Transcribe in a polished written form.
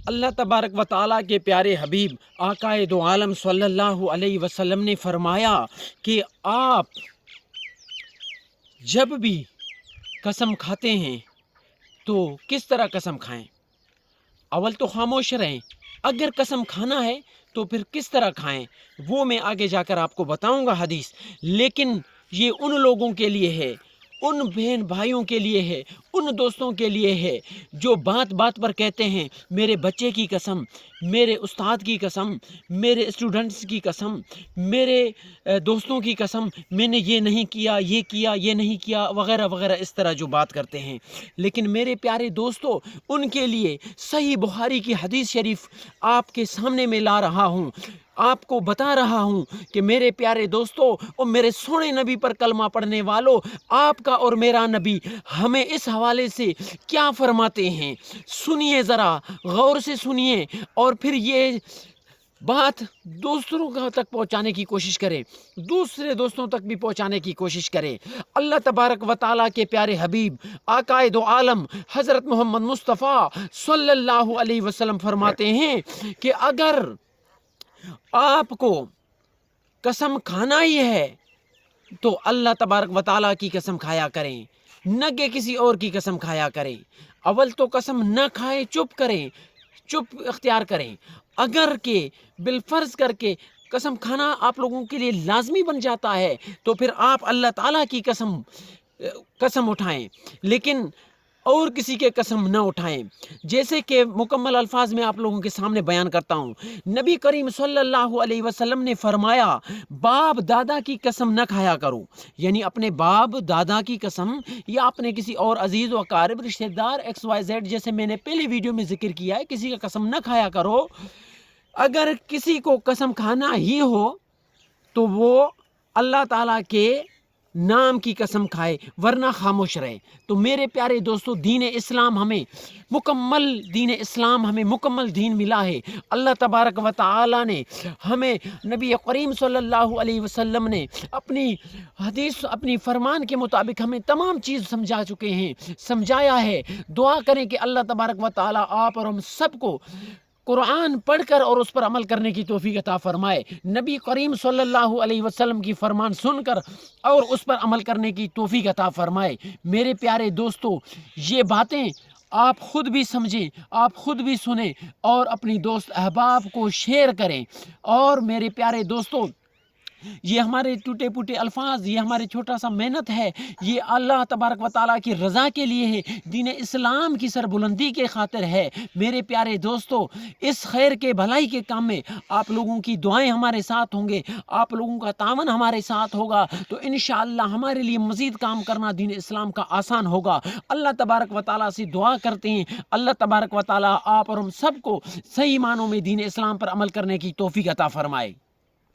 اللہ तबारक व ताला के प्यारे हबीब आकाए दो आलम सल्लल्लाहु अलैहि वसल्लम ने फरमाया कि आप जब भी कसम खाते हैं तो किस तरह कसम खाएं। अव्वल तो खामोश रहें, अगर कसम खाना है तो फिर किस तरह खाएं वो मैं आगे जाकर आपको बताऊंगा हदीस। लेकिन ये उन लोगों के लिए है, उन बहन भाइयों के लिए है, उन दोस्तों के लिए है जो बात बात पर कहते हैं मेरे बच्चे की कसम, मेरे उस्ताद की कसम, मेरे स्टूडेंट्स की कसम, मेरे दोस्तों की कसम, मैंने ये नहीं किया, ये किया, ये नहीं किया, वगैरह वगैरह, इस तरह जो बात करते हैं। लेकिन मेरे प्यारे दोस्तों, उनके लिए सही बुखारी की हदीस शरीफ आपके सामने में ला रहा हूँ, आपको बता रहा हूँ कि मेरे प्यारे दोस्तों और मेरे सोने नबी पर कलमा पढ़ने वालों, आपका और मेरा नबी हमें इस हवाले से क्या फरमाते हैं। सुनिए, ज़रा गौर से सुनिए और फिर ये बात दूसरों तक पहुंचाने की कोशिश करें, दूसरे दोस्तों तक भी पहुंचाने की कोशिश करें। अल्लाह तबारक व ताला के प्यारे हबीब आकाए दो आलम हज़रत मोहम्मद मुस्तफ़ा सल्लल्लाहु अलैहि वसल्लम फरमाते हैं कि अगर आपको कसम खाना ही है तो अल्लाह तबारक व ताला की कसम खाया करें, न कि किसी और की कसम खाया करें। अव्वल तो कसम न खाएं, चुप करें, चुप इख्तियार करें। अगर के बिलफर्ज करके कसम खाना आप लोगों के लिए लाजमी बन जाता है तो फिर आप अल्लाह ताला की कसम उठाएं, लेकिन और किसी के कसम न उठाएं। जैसे कि मुकम्मल अल्फाज में आप लोगों के सामने बयान करता हूँ। नबी करीम सल्लल्लाहु अलैहि वसल्लम ने फरमाया, बाप दादा की कसम न खाया करो, यानी अपने बाप दादा की कसम या अपने किसी और अजीज़ व क़ारिब रिश्तेदार XYZ, जैसे मैंने पहले वीडियो में जिक्र किया है, किसी का कसम न खाया करो। अगर किसी को कसम खाना ही हो तो वो अल्लाह ताला के नाम की कसम खाए, वरना खामोश रहे। तो मेरे प्यारे दोस्तों, दीन इस्लाम हमें मुकम्मल दीन मिला है। अल्लाह तबारक व ताला ने हमें, नबी करीम सल्लल्लाहु अलैहि वसल्लम ने अपनी हदीस, अपनी फरमान के मुताबिक हमें तमाम चीज़ समझा चुके हैं, समझाया है। दुआ करें कि अल्लाह तबारक व ताला आप और हम सबको कुरान पढ़कर और उस पर अमल करने की तौफीक अता फरमाए, नबी करीम सल्लल्लाहु अलैहि वसल्लम की फरमान सुनकर और उस पर अमल करने की तौफीक अता फरमाए। मेरे प्यारे दोस्तों, ये बातें आप खुद भी समझें, आप खुद भी सुने और अपनी दोस्त अहबाब को शेयर करें। और मेरे प्यारे दोस्तों, ये हमारे टूटे फूटे अल्फाज, ये हमारी छोटा सा मेहनत है, ये अल्लाह तबारक व ताला की रज़ा के लिए है, दीन इस्लाम की सरबुलंदी के खातिर है। मेरे प्यारे दोस्तों, इस खैर के भलाई के काम में आप लोगों की दुआएं हमारे साथ होंगे, आप लोगों का तावन हमारे साथ होगा, तो इंशाअल्लाह हमारे लिए मज़ीद काम करना दीन इस्लाम का आसान होगा। अल्लाह तबारक व ताला से दुआ करते हैं, अल्लाह तबारक व ताला आप और हम सबको सही मानों में दीन इस्लाम पर अमल करने की तौफीक अता फरमाए।